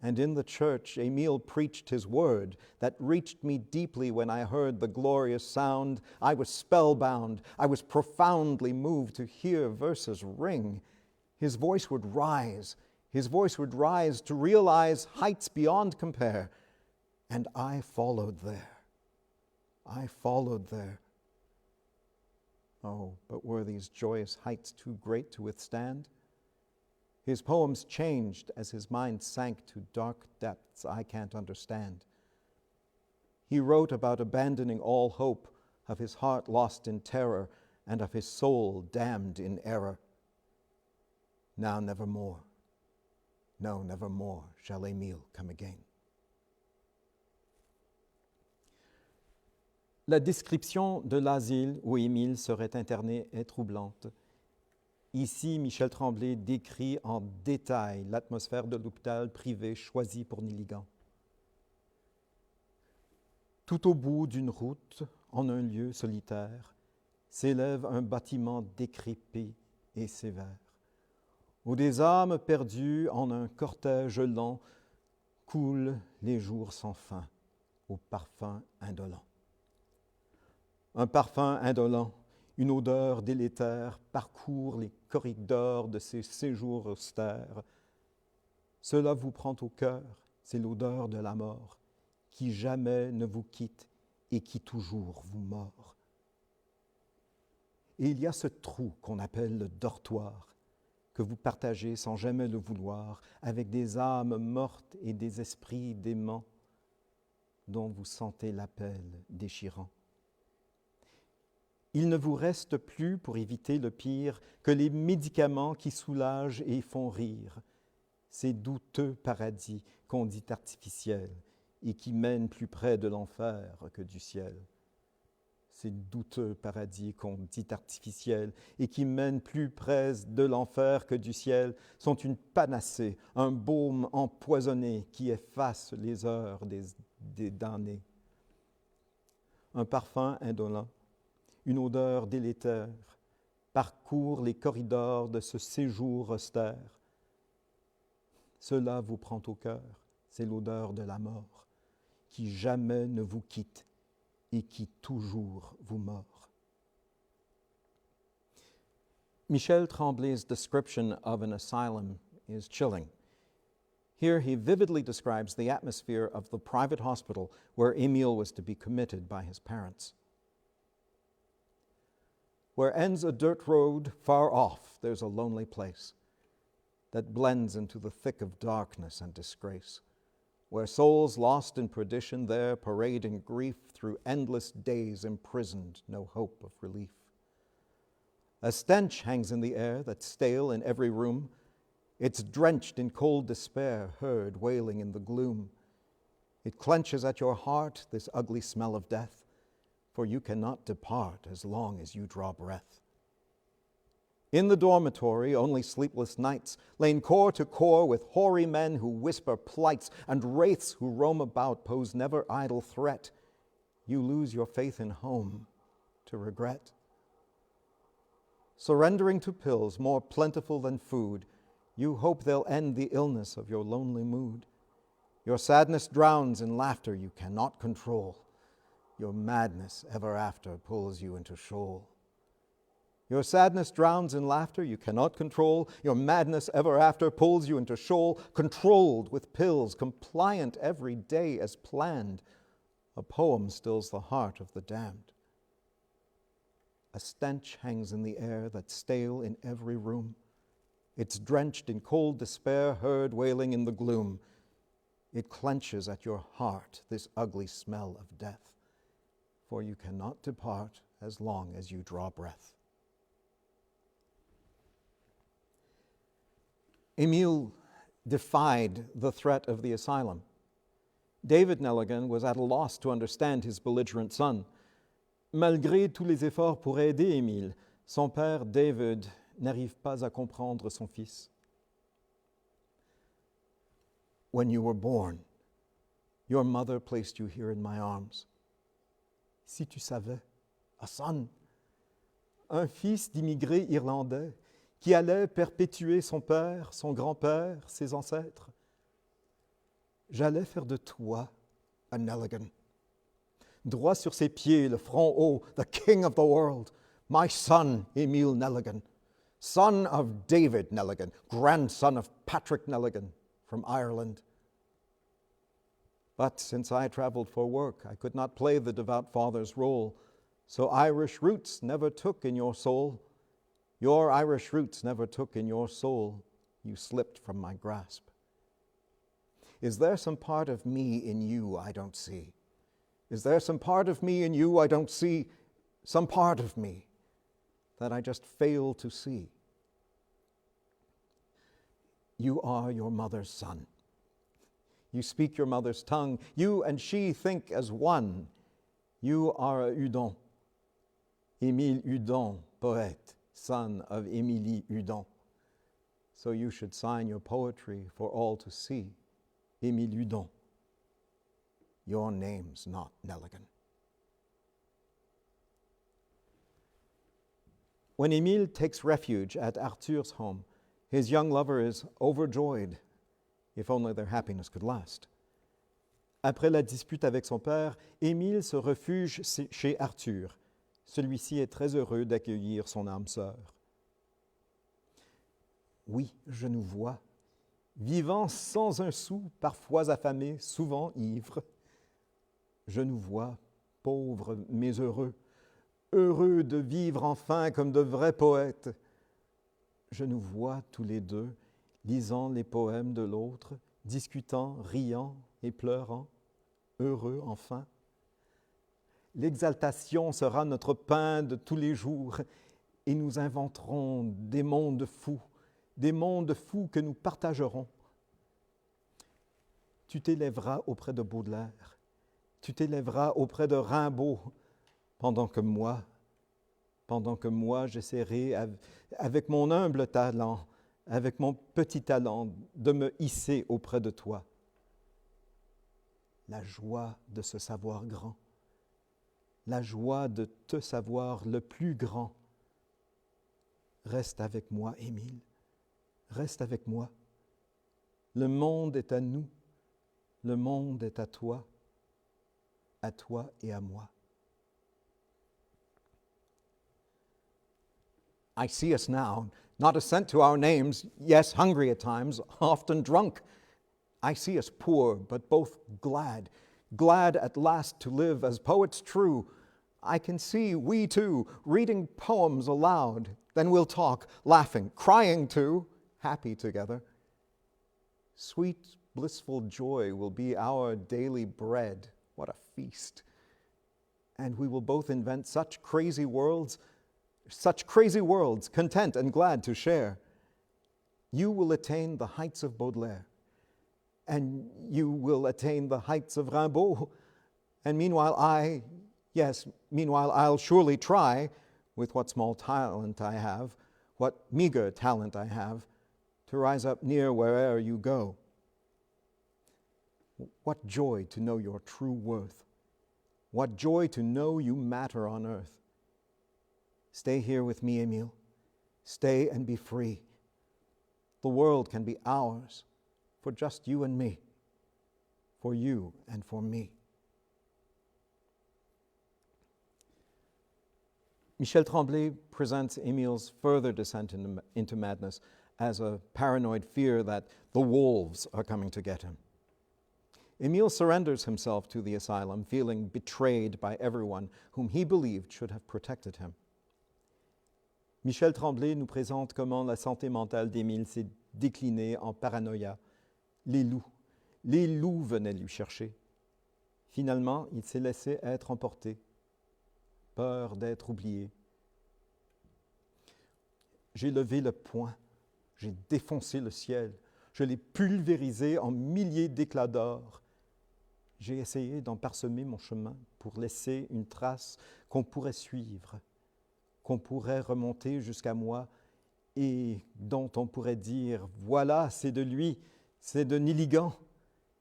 And in the church, Émile preached his word that reached me deeply when I heard the glorious sound. I was spellbound. I was profoundly moved to hear verses ring. His voice would rise. His voice would rise to realize heights beyond compare. And I followed there. I followed there. Oh, but were these joyous heights too great to withstand? His poems changed as his mind sank to dark depths I can't understand. He wrote about abandoning all hope, of his heart lost in terror, and of his soul damned in error. Now nevermore, no, nevermore shall Émile come again. La description de l'asile où Émile serait interné est troublante. Ici, Michel Tremblay décrit en détail l'atmosphère de l'hôpital privé choisi pour Nelligan. Tout au bout d'une route, en un lieu solitaire, s'élève un bâtiment décrépit et sévère, où des âmes perdues en un cortège lent coulent les jours sans fin au parfum indolent. Un parfum indolent, une odeur délétère parcourt les corridors de ces séjours austères. Cela vous prend au cœur, c'est l'odeur de la mort, qui jamais ne vous quitte et qui toujours vous mord. Et il y a ce trou qu'on appelle le dortoir, que vous partagez sans jamais le vouloir, avec des âmes mortes et des esprits déments, dont vous sentez l'appel déchirant. Il ne vous reste plus, pour éviter le pire, que les médicaments qui soulagent et font rire, ces douteux paradis qu'on dit artificiels et qui mènent plus près de l'enfer que du ciel. Ces douteux paradis qu'on dit artificiels et qui mènent plus près de l'enfer que du ciel sont une panacée, un baume empoisonné qui efface les heures des damnés. Un parfum indolent, une odeur délétère parcourt les corridors de ce séjour austère. Cela vous prend au cœur, c'est l'odeur de la mort, qui jamais ne vous quitte et qui toujours vous mord. Michel Tremblay's description of an asylum is chilling. Here he vividly describes the atmosphere of the private hospital where Émile was to be committed by his parents. Where ends a dirt road, far off there's a lonely place that blends into the thick of darkness and disgrace, where souls lost in perdition there parade in grief through endless days imprisoned, no hope of relief. A stench hangs in the air that's stale in every room. It's drenched in cold despair, heard wailing in the gloom. It clenches at your heart, this ugly smell of death, for you cannot depart as long as you draw breath. In the dormitory, only sleepless nights, lain core to core with hoary men who whisper plights, and wraiths who roam about pose never idle threat. You lose your faith in home to regret. Surrendering to pills more plentiful than food, you hope they'll end the illness of your lonely mood. Your sadness drowns in laughter you cannot control. Your madness ever after pulls you into shoal. Your sadness drowns in laughter you cannot control. Your madness ever after pulls you into shoal. Controlled with pills, compliant every day as planned, a poem stills the heart of the damned. A stench hangs in the air that's stale in every room. It's drenched in cold despair, heard wailing in the gloom. It clenches at your heart, this ugly smell of death, for you cannot depart as long as you draw breath. Émile defied the threat of the asylum. David Nelligan was at a loss to understand his belligerent son. Malgré tous les efforts pour aider Émile, son père David n'arrive pas à comprendre son fils. When you were born, your mother placed you here in my arms. Si tu savais, a son, un fils d'immigrés irlandais qui allait perpétuer son père, son grand-père, ses ancêtres. j'allais faire de toi un Nelligan. Droit sur ses pieds, le front haut, the king of the world, my son, Émile Nelligan, son of David Nelligan, grandson of Patrick Nelligan from Ireland. But since I traveled for work, I could not play the devout father's role, so Irish roots never took in your soul. Your Irish roots never took in your soul. You slipped from my grasp. Is there some part of me in you I don't see? Is there some part of me in you I don't see? Some part of me that I just fail to see? You are your mother's son. You speak your mother's tongue. You and she think as one. You are a Hudon. Émile Hudon, poète, son of Émilie Hudon. So you should sign your poetry for all to see. Émile Hudon. Your name's not Nelligan. When Émile takes refuge at Arthur's home, his young lover is overjoyed, if only their happiness could last. Après la dispute avec son père, Émile se refuge chez Arthur. Celui-ci est très heureux d'accueillir son âme sœur. Oui, je nous vois, vivant sans un sou, parfois affamés, souvent ivres. Je nous vois, pauvres mais heureux, heureux de vivre enfin comme de vrais poètes. Je nous vois tous les deux, lisant les poèmes de l'autre, discutant, riant et pleurant, heureux enfin. L'exaltation sera notre pain de tous les jours et nous inventerons des mondes fous que nous partagerons. Tu t'élèveras auprès de Baudelaire, tu t'élèveras auprès de Rimbaud, pendant que moi j'essaierai avec mon humble talent, avec mon petit talent, de me hisser auprès de toi. La joie de se savoir grand, la joie de te savoir le plus grand. Reste avec moi, Émile, reste avec moi. Le monde est à nous, le monde est à toi et à moi. I see us now, not assent to our names, yes, hungry at times, often drunk. I see us poor, but both glad, glad at last to live as poets true. I can see we two reading poems aloud, then we'll talk, laughing, crying too, happy together. Sweet, blissful joy will be our daily bread. What a feast. And we will both invent such crazy worlds, content and glad to share. You will attain the heights of Baudelaire, and you will attain the heights of Rimbaud. And meanwhile I'll surely try, with what small talent I have, what meager talent I have, to rise up near where'er you go. What joy to know your true worth. What joy to know you matter on earth. Stay here with me, Émile. Stay and be free. The world can be ours for just you and me, for you and for me. Michel Tremblay presents Émile's further descent into madness as a paranoid fear that the wolves are coming to get him. Émile surrenders himself to the asylum, feeling betrayed by everyone whom he believed should have protected him. Michel Tremblay nous présente comment la santé mentale d'Émile s'est déclinée en paranoïa. Les loups venaient lui chercher. Finalement, il s'est laissé être emporté, peur d'être oublié. J'ai levé le poing, j'ai défoncé le ciel, je l'ai pulvérisé en milliers d'éclats d'or. J'ai essayé d'en parsemer mon chemin pour laisser une trace qu'on pourrait suivre, qu'on pourrait remonter jusqu'à moi et dont on pourrait dire « Voilà, c'est de lui, c'est de Nelligan,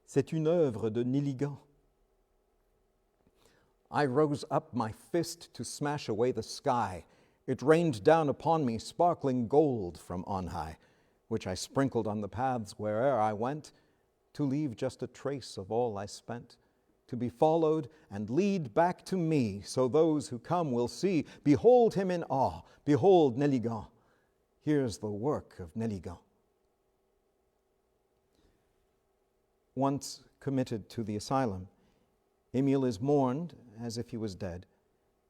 c'est une œuvre de Nelligan. » I rose up my fist to smash away the sky. It rained down upon me sparkling gold from on high, which I sprinkled on the paths where'er I went, to leave just a trace of all I spent, to be followed and lead back to me, so those who come will see, behold him in awe, behold Nelligan. Here's the work of Nelligan. Once committed to the asylum, Émile is mourned as if he was dead,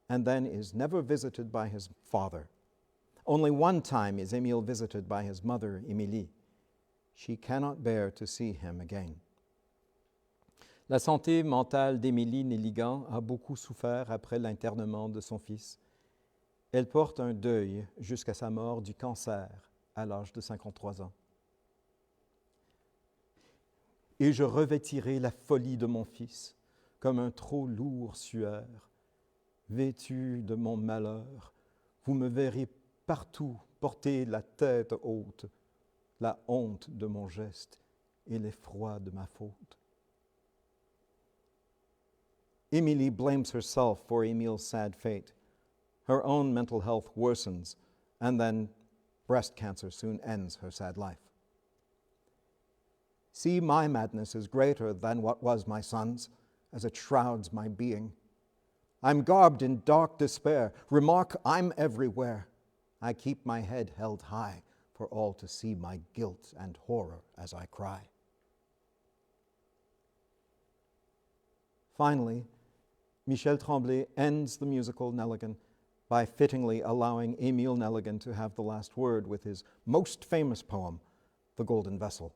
and then is never visited by his father. Only one time is Émile visited by his mother, Émilie. She cannot bear to see him again. La santé mentale d'Émilie Nelligan a beaucoup souffert après l'internement de son fils. Elle porte un deuil jusqu'à sa mort du cancer à l'âge de 53 ans. Et je revêtirai la folie de mon fils comme un trop lourd suaire. Vêtu de mon malheur, vous me verrez partout porter la tête haute, la honte de mon geste et l'effroi de ma faute. Émilie blames herself for Émile's sad fate. Her own mental health worsens, and then breast cancer soon ends her sad life. See, my madness is greater than what was my son's, as it shrouds my being. I'm garbed in dark despair. Remark, I'm everywhere. I keep my head held high for all to see my guilt and horror as I cry. Finally, Michel Tremblay ends the musical Nelligan by fittingly allowing Émile Nelligan to have the last word with his most famous poem, The Golden Vessel.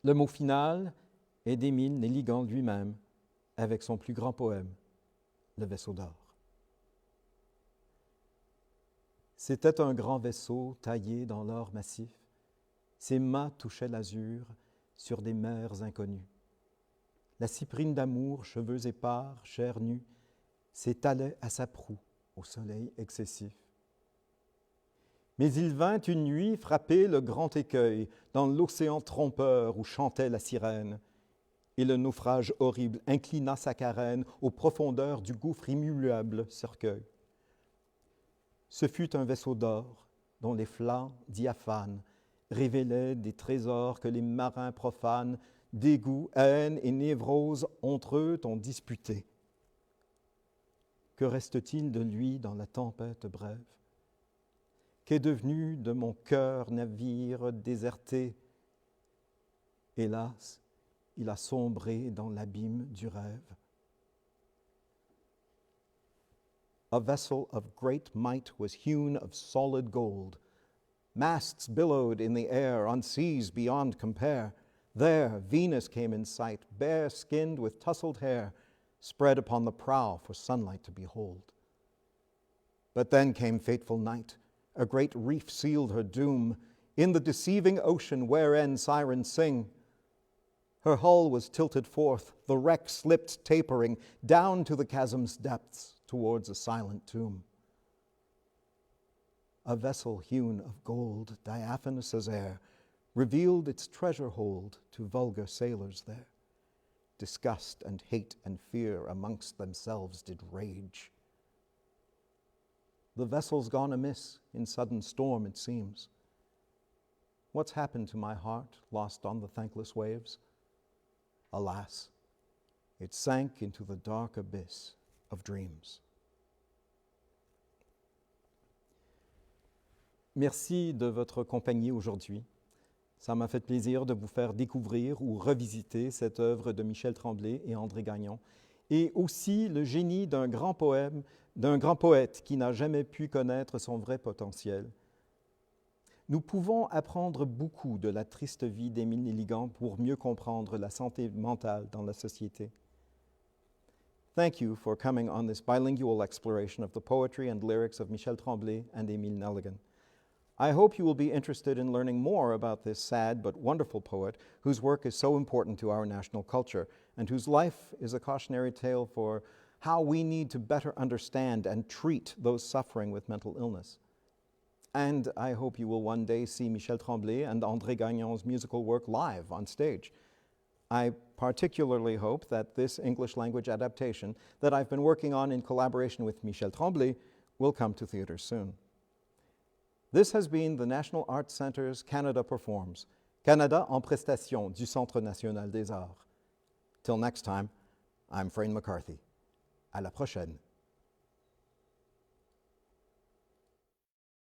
Le mot final est d'Émile Nelligan lui-même avec son plus grand poème, Le vaisseau d'or. C'était un grand vaisseau taillé dans l'or massif. Ses mâts touchaient l'azur sur des mers inconnues. La cyprine d'amour, cheveux épars, chair nue, s'étalait à sa proue au soleil excessif. Mais il vint une nuit frapper le grand écueil dans l'océan trompeur où chantait la sirène, et le naufrage horrible inclina sa carène aux profondeurs du gouffre immuable cercueil. Ce fut un vaisseau d'or dont les flancs diaphanes révélaient des trésors que les marins profanes, dégoût, haine et névrose entre eux ont disputés. Que reste-t-il de lui dans la tempête brève? Qu'est devenu de mon cœur navire déserté? Hélas, il a sombré dans l'abîme du rêve. A vessel of great might was hewn of solid gold. Masts billowed in the air on seas beyond compare. There Venus came in sight, bare-skinned with tousled hair, spread upon the prow for sunlight to behold. But then came fateful night. A great reef sealed her doom. In the deceiving ocean wherein sirens sing, her hull was tilted forth, the wreck slipped tapering down to the chasm's depths towards a silent tomb. A vessel hewn of gold, diaphanous as air, revealed its treasure hold to vulgar sailors there. Disgust and hate and fear amongst themselves did rage. The vessel's gone amiss, in sudden storm it seems. What's happened to my heart, lost on the thankless waves? Alas, it sank into the dark abyss of dreams. Merci de votre compagnie aujourd'hui. Ça m'a fait plaisir de vous faire découvrir ou revisiter cette œuvre de Michel Tremblay et André Gagnon, et aussi le génie d'un grand poème, d'un grand poète qui n'a jamais pu connaître son vrai potentiel. Nous pouvons apprendre beaucoup de la triste vie d'Émile Nelligan pour mieux comprendre la santé mentale dans la société. Thank you for coming on this bilingual exploration of the poetry and lyrics of Michel Tremblay and Émile Nelligan. I hope you will be interested in learning more about this sad but wonderful poet whose work is so important to our national culture and whose life is a cautionary tale for how we need to better understand and treat those suffering with mental illness. And I hope you will one day see Michel Tremblay and André Gagnon's musical work live on stage. I particularly hope that this English language adaptation that I've been working on in collaboration with Michel Tremblay will come to theaters soon. This has been the National Arts Centre's Canada Performs, Canada en prestation du Centre national des arts. Till next time, I'm Frayne McCarthy. À la prochaine.